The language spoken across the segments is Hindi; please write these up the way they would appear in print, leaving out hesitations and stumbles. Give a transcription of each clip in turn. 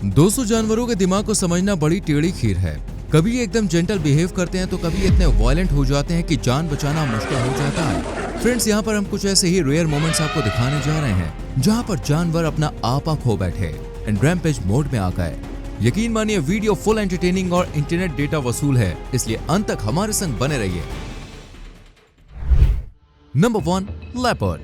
दोस्तों, जानवरों के दिमाग को समझना बड़ी टेढ़ी खीर है। कभी ये एकदम जेंटल बिहेव करते हैं तो कभी इतने वायलेंट हो जाते हैं कि जान बचाना मुश्किल हो जाता है। फ्रेंड्स, यहाँ पर हम कुछ ऐसे ही रेयर मोमेंट्स आपको दिखाने जा रहे हैं जहाँ पर जानवर अपना आपा खो बैठे एंड रैम्पेज मोड में आ गए। यकीन मानिए, वीडियो फुल एंटरटेनिंग और इंटरनेट डेटा वसूल है, इसलिए अंत तक हमारे संग बने रहिए। Number 1, leopard.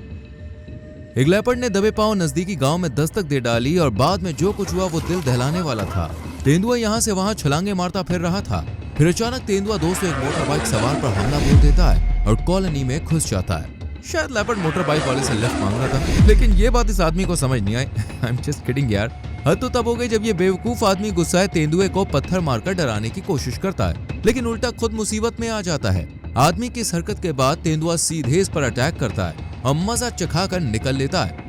एक लेपर्ड ने दबे पांव नजदीकी गांव में दस्तक दे डाली और बाद में जो कुछ हुआ वो दिल दहलाने वाला था। तेंदुआ यहाँ से वहाँ छलांगे मारता फिर रहा था। फिर अचानक तेंदुआ दोस्तों एक मोटर बाइक सवार पर हमला बोल देता है और कॉलोनी में घुस जाता है। शायद लेपर्ड मोटर बाइक वाले से लिफ्ट मांग रहा था, लेकिन ये बात इस आदमी को समझ नहीं आई। आई एम जस्ट किडिंग यार। हद तो तब हो गई जब ये बेवकूफ आदमी गुस्साए तेंदुए को पत्थर मारकर डराने की कोशिश करता है, लेकिन उल्टा खुद मुसीबत में आ जाता है। आदमी की इस हरकत के बाद तेंदुआ सीधे इस पर अटैक करता है और मजा चखा कर निकल लेता है।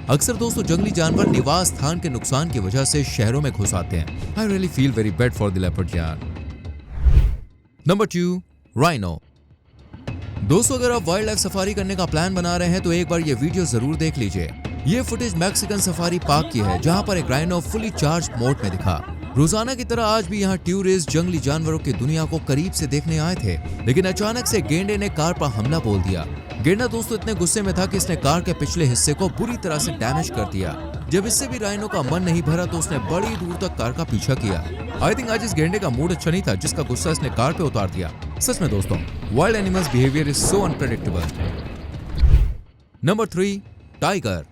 अक्सर दोस्तों जंगली जानवर निवास स्थान के नुकसान की वजह से शहरों में घुस आते हैं। I really feel very bad for the leopard यार। Number 2, rhino. दोस्तों, अगर आप वाइल्ड लाइफ सफारी करने का प्लान बना रहे हैं तो एक बार ये वीडियो जरूर देख लीजिए। ये फुटेज मैक्सिकन सफारी पार्क की है, जहां पर एक राइनो फुली चार्ज मोड में दिखा। रोजाना की तरह आज भी यहाँ टूरिस्ट जंगली जानवरों की दुनिया को करीब से देखने आए थे, लेकिन अचानक से गेंडे ने कार पर हमला बोल दिया। गेंडा दोस्तों इतने गुस्से में था कि इसने कार के पिछले हिस्से को बुरी तरह से डैमेज कर दिया। जब इससे भी राइनो का मन नहीं भरा तो उसने बड़ी दूर तक कार का पीछा किया। आई थिंक आज इस गेंडे का मूड अच्छा नहीं था, जिसका गुस्सा इसने कार पे उतार दिया। सच में दोस्तों, wild animals behaviour is so unpredictable. Number 3, tiger.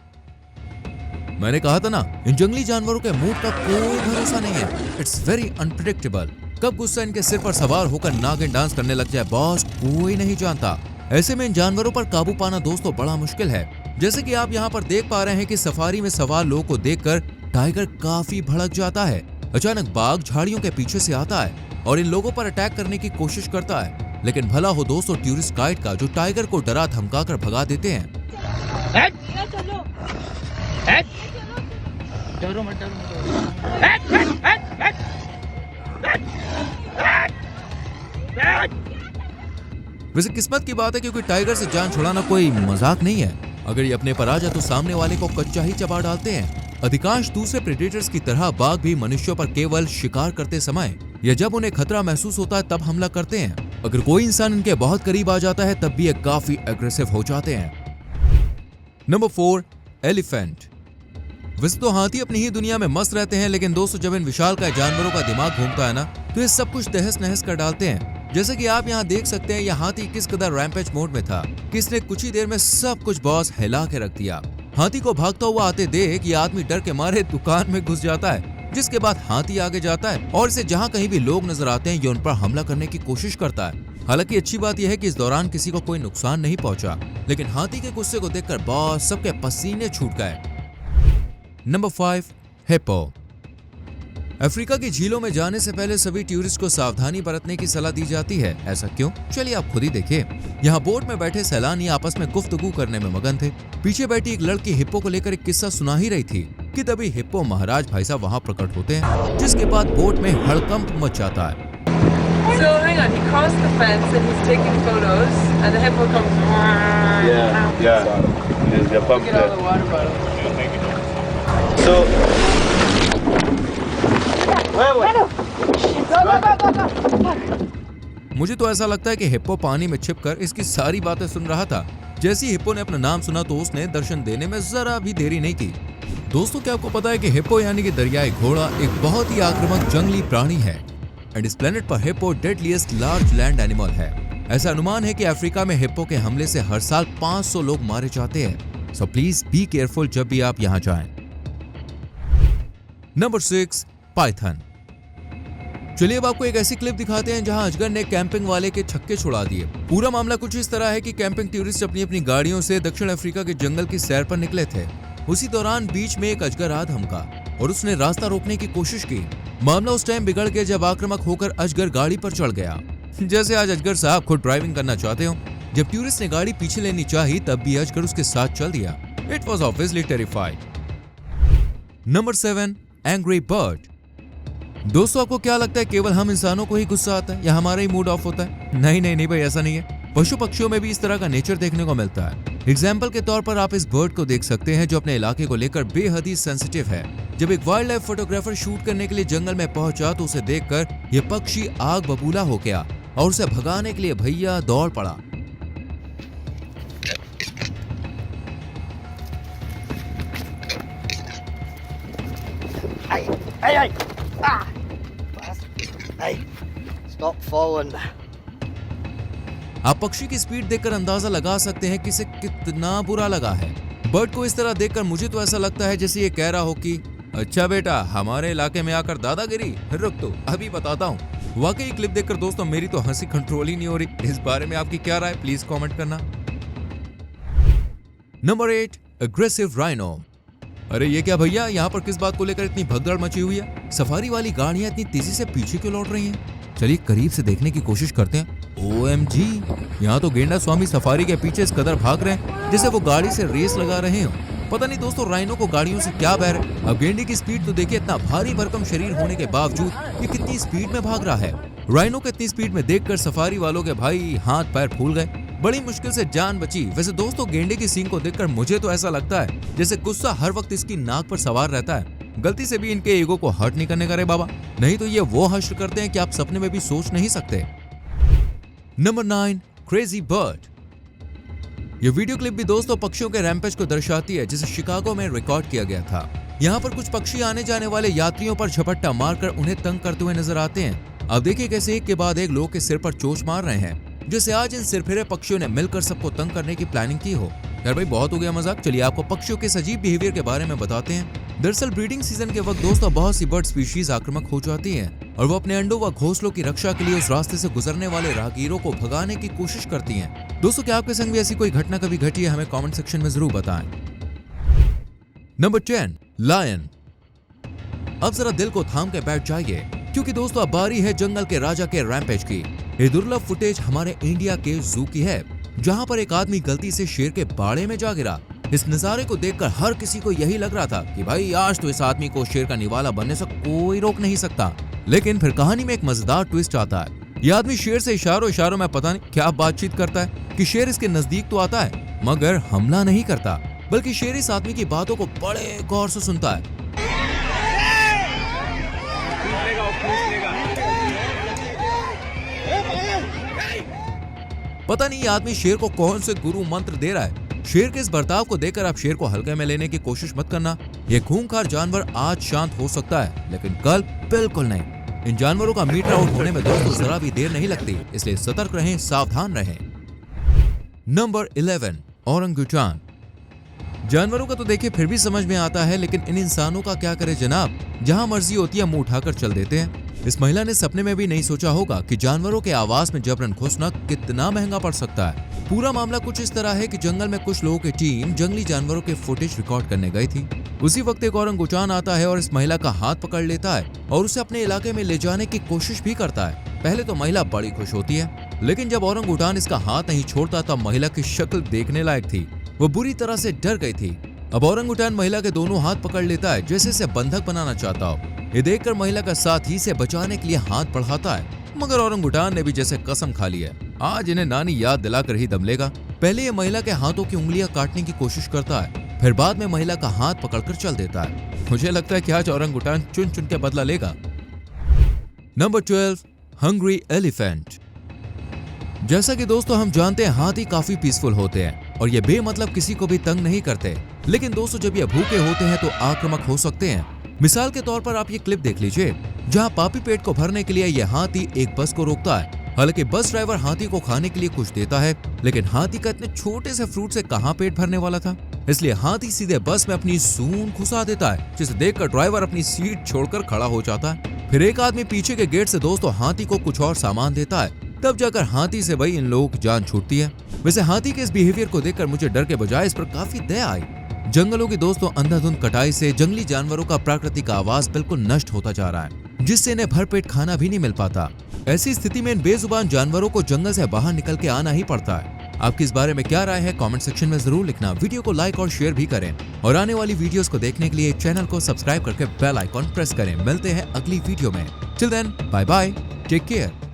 मैंने कहा था ना, इन जंगली जानवरों के मूड का कोई भरोसा नहीं है। It's very unpredictable. कब गुस्सा इनके सिर पर सवार होकर नागिन डांस करने लग जाए बॉस, कोई नहीं जानता। ऐसे में इन जानवरों पर काबू पाना दोस्तों बड़ा मुश्किल है। जैसे कि आप यहाँ पर देख पा रहे हैं कि सफारी में सवार लोगों को देखकर टाइगर काफी भड़क जाता है। अचानक बाघ झाड़ियों के पीछे से आता है और इन लोगों पर अटैक करने की कोशिश करता है, लेकिन भला हो दोस्तों टूरिस्ट गाइड का, जो टाइगर को डरा धमका कर भगा देते हैं। डरो मत, वैसे किस्मत की बात है, क्योंकि टाइगर से जान छुड़ाना कोई मजाक नहीं है। अगर ये अपने पर आ जाए तो सामने वाले को कच्चा ही चबा डालते हैं। अधिकांश दूसरे प्रेडेटर्स की तरह बाघ भी मनुष्यों पर केवल शिकार करते समय या जब उन्हें खतरा महसूस होता है तब हमला करते हैं। अगर कोई इंसान इनके बहुत करीब आ जाता है तब भी ये काफी एग्रेसिव हो जाते हैं। Number 4, elephant. वैसे तो हाथी अपनी ही दुनिया में मस्त रहते हैं, लेकिन दोस्तों जब इन विशालकाय जानवरों का दिमाग घूमता है ना, तो ये सब कुछ तहस नहस कर डालते हैं। जैसे कि आप यहाँ देख सकते हैं, यह हाथी किस कदर रैम्पेज मोड में था कि इसने कुछ ही देर में सब कुछ बॉस हिला के रख दिया। हाथी को भागता हुआ आते देख ये आदमी डर के मारे दुकान में घुस जाता है, जिसके बाद हाथी आगे जाता है और इसे जहाँ कहीं भी लोग नजर आते हैं ये उन पर हमला करने की कोशिश करता है। हालांकि अच्छी बात यह है कि इस दौरान किसी को कोई नुकसान नहीं पहुंचा, लेकिन हाथी के गुस्से को देखकर बॉस सबके पसीने छूट गए। Number 5, hippo. अफ्रीका की झीलों में जाने से पहले सभी टूरिस्ट को सावधानी बरतने की सलाह दी जाती है। ऐसा क्यों? चलिए आप खुद ही देखिए। यहाँ बोट में बैठे सैलानी आपस में गुफ्तगू करने में मगन थे। पीछे बैठी एक लड़की हिप्पो को लेकर एक किस्सा सुना ही रही थी कि तभी हिप्पो महाराज भाई साहब वहाँ प्रकट होते हैं, जिसके बाद बोट में हड़कंप मच जाता है। So hang on, he crossed the fence and he's taking photos, and the hippo comes. Yeah. Is the pump Get out of the water bottle. So. मुझे तो ऐसा लगता है कि हिप्पो पानी में छिपकर इसकी सारी बातें सुन रहा था। जैसे ही हिप्पो ने अपना नाम सुना तो उसने दर्शन देने में जरा भी देरी नहीं की। दोस्तों, क्या आपको पता है कि हिप्पो यानी कि दरियाई घोड़ा एक बहुत ही आक्रामक जंगली प्राणी है एंड इस प्लेनेट पर hippo deadliest large land animal है। ऐसा अनुमान है कि अफ्रीका में हिप्पो के हमले से हर साल 500 लोग मारे जाते हैं। सो प्लीज बी केयरफुल जब भी आप यहाँ जाएं। Number 6, Python. चलिए अब आपको एक ऐसी क्लिप दिखाते हैं जहां अजगर ने कैंपिंग वाले के छक्के छुड़ा दिए। पूरा मामला कुछ इस तरह है कि कैंपिंग टूरिस्ट अपनी अपनी गाड़ियों से दक्षिण अफ्रीका के जंगल की सैर पर निकले थे। उसी दौरान बीच में एक अजगर आ धमका और उसने रास्ता रोकने की कोशिश की। मामला उस टाइम बिगड़ गया जब आक्रामक होकर अजगर गाड़ी पर चढ़ गया। जैसे आज अजगर साहब खुद ड्राइविंग करना चाहते हो। जब टूरिस्ट ने गाड़ी पीछे लेनी चाही तब भी अजगर उसके साथ चल दिया। It was obviously terrified. Number 7, angry bird. दोस्तों, आपको क्या लगता है केवल हम इंसानों को ही गुस्सा आता है या हमारा ही मूड ऑफ होता है? नहीं भाई, ऐसा नहीं है। पशु पक्षियों में भी इस तरह का नेचर देखने को मिलता है। एग्जाम्पल के तौर पर आप इस बर्ड को देख सकते हैं जो अपने इलाके को लेकर बेहद ही सेंसिटिव है। जब एक वाइल्ड लाइफ फोटोग्राफर शूट करने के लिए जंगल में पहुंचा तो उसे देखकर यह पक्षी आग बबूला हो गया और उसे भगाने के लिए भैया दौड़ पड़ा। Hey! Ah! Hey! Stop falling. आप पक्षी की स्पीड देखकर अंदाजा लगा सकते हैं कि इसे कितना बुरा लगा है। बर्ड को इस तरह देखकर मुझे तो ऐसा लगता है जैसे ये कह रहा हो कि अच्छा बेटा, हमारे इलाके में आकर दादागिरी, रुक तो अभी बताता हूँ। वाकई क्लिप देखकर दोस्तों मेरी तो हंसी कंट्रोल ही नहीं हो रही। इस बारे में आपकी क्या राय, प्लीज कमेंट करना। Number 8, aggressive rhino. अरे ये क्या भैया, यहाँ पर किस बात को लेकर इतनी भगदड़ मची हुई है? सफारी वाली गाड़ियां इतनी तेजी से पीछे क्यों लौट रही हैं? चलिए करीब से देखने की कोशिश करते हैं। OMG, यहाँ तो गेंडा स्वामी सफारी के पीछे इस कदर भाग रहे हैं जैसे वो गाड़ी से रेस लगा रहे हो। पता नहीं दोस्तों राइनो को गाड़ियों से क्या बैर है। अब गेंडे की स्पीड तो देखिए, इतना भारी भरकम शरीर होने के बावजूद ये कितनी स्पीड में भाग रहा है। राइनो को इतनी स्पीड में देखकर सफारी वालों के भाई हाथ पैर फूल गए। बड़ी मुश्किल से जान बची। वैसे दोस्तों गेंडे की सींग को देखकर मुझे तो ऐसा लगता है जैसे गुस्सा हर वक्त इसकी नाक पर सवार रहता है। गलती से भी इनके ईगो को हर्ट नहीं करने का रे बाबा, नहीं तो ये वो हश्र करते हैं कि आप सपने में भी सोच नहीं सकते। Number 9, crazy bird. ये वीडियो क्लिप भी दोस्तों पक्षियों के रैम्पेज को दर्शाती है जिसे शिकागो में रिकॉर्ड किया गया था। यहाँ पर कुछ पक्षी आने जाने वाले यात्रियों पर झपट्टा मारकर उन्हें तंग करते हुए नजर आते हैं। अब देखिए कैसे एक के बाद एक लोग के सिर पर चोंच मार रहे हैं, जैसे आज इन सिरफिरे पक्षियों ने मिलकर सबको तंग करने की प्लानिंग की हो। यार भाई बहुत हो गया मजाक, चलिए आपको पक्षियों के अजीब बिहेवियर के बारे में बताते हैं। दरअसल ब्रीडिंग सीजन के वक्त दोस्तों बहुत सी बर्ड स्पीशीज आक्रामक हो जाती हैं और वो अपने अंडों व घोंसलों की रक्षा के लिए उस रास्ते से गुजरने वाले राहगीरों को भगाने की कोशिश करती हैं। दोस्तों क्या आपके संग भी ऐसी कोई घटना कभी घटी है? हमें कमेंट सेक्शन में जरूर बताएं। Number 10, lion. अब जरा दिल को थाम के बैठ जाइए क्योंकि दोस्तों अब बारी है जंगल के राजा के रैम्पेज की। ये दुर्लभ फुटेज हमारे इंडिया के जू की है जहां पर एक आदमी गलती से शेर के बाड़े में जा गिरा। इस नजारे को देखकर हर किसी को यही लग रहा था कि भाई आज तो इस आदमी को शेर का निवाला बनने से कोई रोक नहीं सकता। लेकिन फिर कहानी में एक मजेदार ट्विस्ट आता है। यह आदमी शेर से इशारों में पता नहीं क्या बातचीत करता है कि शेर इसके नजदीक तो आता है मगर हमला नहीं करता, बल्कि शेर इस आदमी की बातों को बड़े गौर से सुनता है। पता नहीं आदमी शेर को कौन से गुरु मंत्र दे रहा है। शेर के इस बर्ताव को देखकर आप शेर को हल्के में लेने की कोशिश मत करना। ये खूंखार जानवर आज शांत हो सकता है लेकिन कल बिल्कुल नहीं। इन जानवरों का मीटर आउट होने में दोस्तों जरा भी देर नहीं लगती, इसलिए सतर्क रहें, सावधान रहें। Number 11, orangutan. जानवरों का तो देखिए फिर भी समझ में आता है, लेकिन इन इंसानों का क्या करे जनाब। जहां मर्जी होती है मुंह उठाकर चल देते हैं। इस महिला ने सपने में भी नहीं सोचा होगा कि जानवरों के आवास में जबरन घुसना कितना महंगा पड़ सकता है। पूरा मामला कुछ इस तरह है कि जंगल में कुछ लोगों की टीम जंगली जानवरों के फुटेज रिकॉर्ड करने गई थी। उसी वक्त एक ओरंगुटान आता है और इस महिला का हाथ पकड़ लेता है और उसे अपने इलाके में ले जाने की कोशिश भी करता है। पहले तो महिला बड़ी खुश होती है, लेकिन जब ओरंगुटान इसका हाथ नहीं छोड़ता तब महिला की शक्ल देखने लायक थी। वो बुरी तरह से डर गई थी। अब ओरंगुटान महिला के दोनों हाथ पकड़ लेता है जैसे इसे बंधक बनाना चाहता हो। ये देखकर महिला का साथी इसे बचाने के लिए हाथ बढ़ाता है, मगर ओरंगुटान ने भी जैसे कसम खा ली है आज इन्हें नानी याद दिलाकर ही दम लेगा। पहले ये महिला के हाथों की उंगलियां काटने की कोशिश करता है, फिर बाद में महिला का हाथ पकड़कर चल देता है। मुझे लगता है कि आज ओरंगुटान चुन चुन के बदला लेगा। Number 12, hungry elephant. जैसा कि दोस्तों हम जानते हैं हाथी काफी पीसफुल होते हैं और ये बेमतलब किसी को भी तंग नहीं करते, लेकिन दोस्तों जब ये भूखे होते हैं तो आक्रामक हो सकते हैं। मिसाल के तौर पर आप ये क्लिप देख लीजिए जहां पापी पेट को भरने के लिए ये हाथी एक बस को रोकता है। हालांकि बस ड्राइवर हाथी को खाने के लिए कुछ देता है, लेकिन हाथी का इतने छोटे से फ्रूट से कहां पेट भरने वाला था, इसलिए हाथी सीधे बस में अपनी सूंड घुसा देता है, जिसे देखकर ड्राइवर अपनी सीट छोड़कर खड़ा हो जाता है। फिर एक आदमी पीछे के गेट से दोस्तों हाथी को कुछ और सामान देता है, तब जाकर हाथी से भाई इन लोगों की जान छूटती है। वैसे हाथी के इस बिहेवियर को देखकर मुझे डर के बजाय इस पर काफी दया आई। जंगलों की दोस्तों अंधाधुंध कटाई से जंगली जानवरों का प्राकृतिक आवास बिल्कुल नष्ट होता जा रहा है, जिससे इन्हें भरपेट खाना भी नहीं मिल पाता। ऐसी स्थिति में इन बेजुबान जानवरों को जंगल से बाहर निकल के आना ही पड़ता है। आपकी इस बारे में क्या राय है कमेंट सेक्शन में जरूर लिखना। वीडियो को लाइक और शेयर भी करें और आने वाली वीडियोस को देखने के लिए चैनल को सब्सक्राइब करके बेल आइकॉन प्रेस करें। मिलते हैं अगली वीडियो में। Till then bye bye, take care.